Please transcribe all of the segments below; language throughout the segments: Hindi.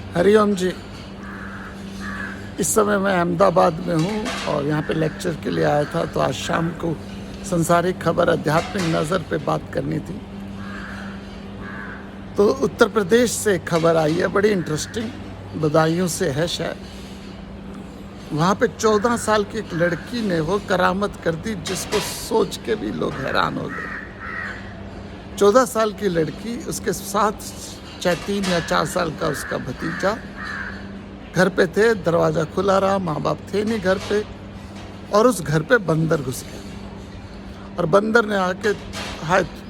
हरिओम जी। इस समय मैं अहमदाबाद में हूँ और यहाँ पे लेक्चर के लिए आया था। तो आज शाम को संसारिक खबर आध्यात्मिक नज़र पे बात करनी थी। तो उत्तर प्रदेश से खबर आई है, बड़ी इंटरेस्टिंग, बदायूं से है शायद। वहाँ पे 14 साल की एक लड़की ने वो करामत कर दी जिसको सोच के भी लोग हैरान हो गए। 14 साल की लड़की, उसके साथ 3 या 4 साल का उसका भतीजा घर पे थे। दरवाज़ा खुला रहा, माँ बाप थे नहीं घर पे, और उस घर पे बंदर घुस गया और बंदर ने आके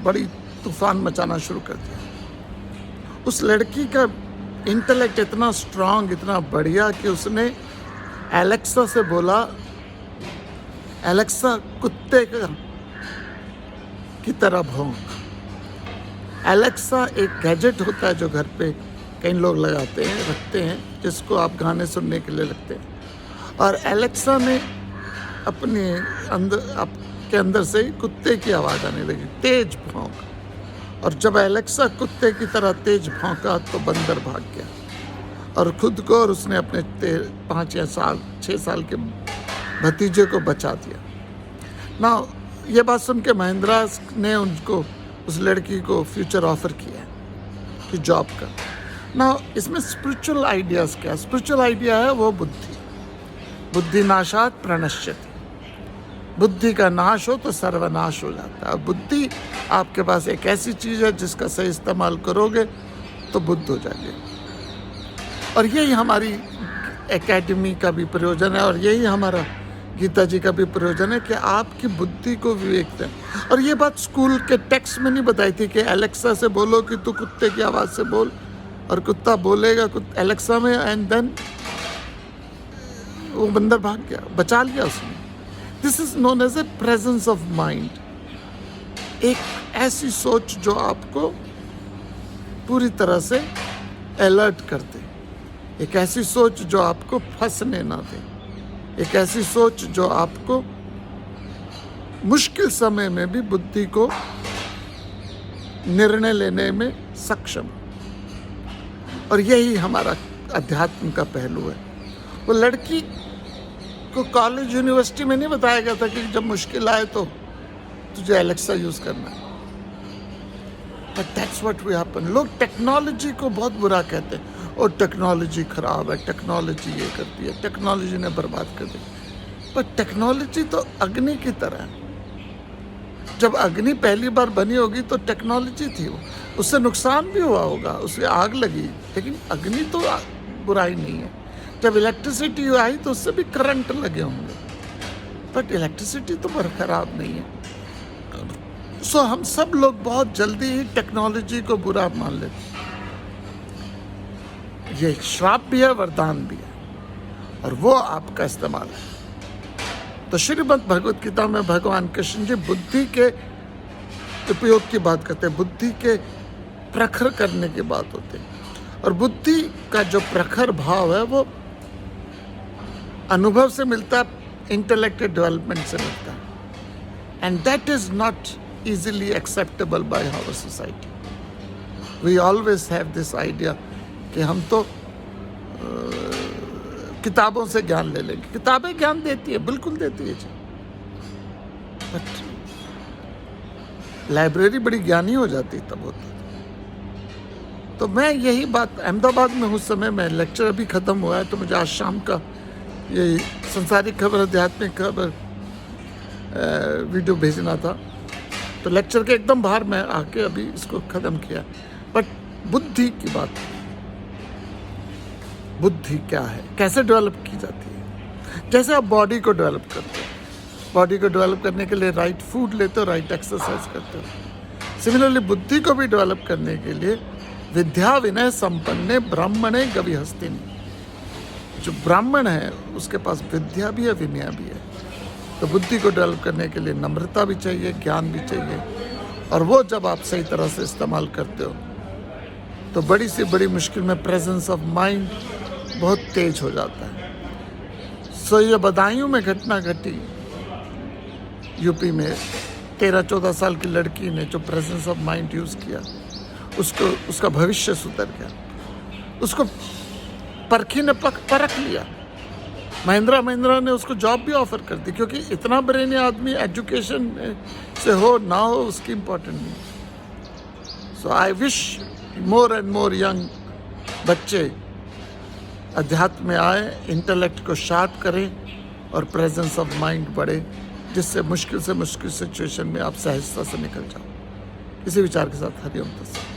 बड़ी तूफान मचाना शुरू कर दिया। उस लड़की का इंटेलेक्ट इतना स्ट्रांग, इतना बढ़िया कि उसने एलेक्सा से बोला, एलेक्सा कुत्ते की तरह भौंक। एलेक्सा एक गैजेट होता है जो घर पे कई लोग लगाते हैं, रखते हैं, जिसको आप गाने सुनने के लिए रखते हैं। और एलेक्सा ने अपने आपके अंदर से कुत्ते की आवाज़ आने लगी, तेज भौंक। और जब एलेक्सा कुत्ते की तरह तेज भौंका तो बंदर भाग गया और खुद को और उसने अपने 5 या 6 साल के भतीजे को बचा दिया ना। ये बात सुन के महिंद्रा ने उनको, उस लड़की को फ्यूचर ऑफर किया कि जॉब का ना। इसमें स्पिरिचुअल आइडियाज़ क्या? स्पिरिचुअल आइडिया है वो बुद्धि नाशात प्रणश्यति। बुद्धि का नाश हो तो सर्वनाश हो जाता है। बुद्धि आपके पास एक ऐसी चीज़ है जिसका सही इस्तेमाल करोगे तो बुद्ध हो जाएंगे। और यही हमारी एकेडमी का भी प्रयोजन है और यही हमारा गीता जी का भी प्रयोजन है कि आपकी बुद्धि को विवेक दें। और ये बात स्कूल के टेक्स्ट में नहीं बताई थी कि एलेक्सा से बोलो कि तू कुत्ते की आवाज़ से बोल, और कुत्ता बोलेगा एलेक्सा में, एंड देन वो बंदर भाग गया, बचा लिया उसने। This is known as a presence of mind. एक ऐसी सोच जो आपको पूरी तरह से अलर्ट कर दे, एक ऐसी सोच जो आपको फंसने ना दे, एक ऐसी सोच जो आपको मुश्किल समय में भी बुद्धि को निर्णय लेने में सक्षम। और यही हमारा अध्यात्म का पहलू है। वो लड़की को कॉलेज यूनिवर्सिटी में नहीं बताया गया था कि जब मुश्किल आए तो तुझे एलेक्सा यूज़ करना है। But that's what we happen. लोग टेक्नोलॉजी को बहुत बुरा कहते हैं, और टेक्नोलॉजी खराब है, टेक्नोलॉजी ये करती है, टेक्नोलॉजी ने बर्बाद कर दी। पर टेक्नोलॉजी तो अग्नि की तरह है। जब अग्नि पहली बार बनी होगी तो टेक्नोलॉजी थी, वो उससे नुकसान भी हुआ होगा, उससे आग लगी, लेकिन अग्नि तो बुराई नहीं है। जब इलेक्ट्रिसिटी आई तो उससे भी करंट लगे होंगे, बट इलेक्ट्रिसिटी तो खराब नहीं है। सो हम सब लोग बहुत जल्दी ही टेक्नोलॉजी को बुरा मान लेते हैं। ये श्राप भी है, वरदान भी है, और वो आपका इस्तेमाल है। तो श्रीमद् भगवत गीता में भगवान कृष्ण जी बुद्धि के उपयोग की बात करते हैं, बुद्धि के प्रखर करने की बात होती है। और बुद्धि का जो प्रखर भाव है वो अनुभव से मिलता है, इंटेलेक्ट डेवलपमेंट से मिलता है, and that is not easily acceptable by our society. We always have this idea कि हम तो किताबों से ज्ञान ले लेंगे। किताबें ज्ञान देती है, बिल्कुल देती है जी, बट लाइब्रेरी बड़ी ज्ञानी हो जाती तब होता। तो मैं यही बात, अहमदाबाद में उस समय में लेक्चर अभी ख़त्म हुआ है, तो मुझे आज शाम का ये संसारिक खबर आध्यात्मिक खबर वीडियो भेजना था। तो लेक्चर के एकदम बाहर मैं आके अभी इसको ख़त्म किया। बट बुद्धि की बात, बुद्धि क्या है, कैसे डेवलप की जाती है? जैसे आप बॉडी को डेवलप करते हो, बॉडी को डेवलप करने के लिए राइट फूड लेते हो, राइट एक्सरसाइज करते हो। सिमिलरली बुद्धि को भी डेवलप करने के लिए विद्या विनय संपन्ने ब्राह्मणे गविहस्तिनि। जो ब्राह्मण है उसके पास विद्या भी है, विनय भी है। तो बुद्धि को डेवलप करने के लिए नम्रता भी चाहिए, ज्ञान भी चाहिए, और वो जब आप सही तरह से इस्तेमाल करते हो तो बड़ी से बड़ी मुश्किल में प्रेजेंस ऑफ माइंड बहुत तेज हो जाता है। सो ये बदायूं में घटना घटी यूपी में, 13-14 साल की लड़की ने जो प्रेजेंस ऑफ माइंड यूज़ किया, उसका भविष्य सुधर गया। उसको परखी ने परख लिया। महिंद्रा ने उसको जॉब भी ऑफर कर दी, क्योंकि इतना ब्रेनी आदमी एजुकेशन से हो ना हो उसकी इम्पोर्टेंट नहीं। So I wish more and more young बच्चे अध्यात्म में आए, इंटेलेक्ट को शार्प करें और प्रेजेंस ऑफ माइंड बढ़े, जिससे मुश्किल से मुश्किल सिचुएशन में आप सहजता से निकल जाओ। इसी विचार के साथ हरिओम तत्सत।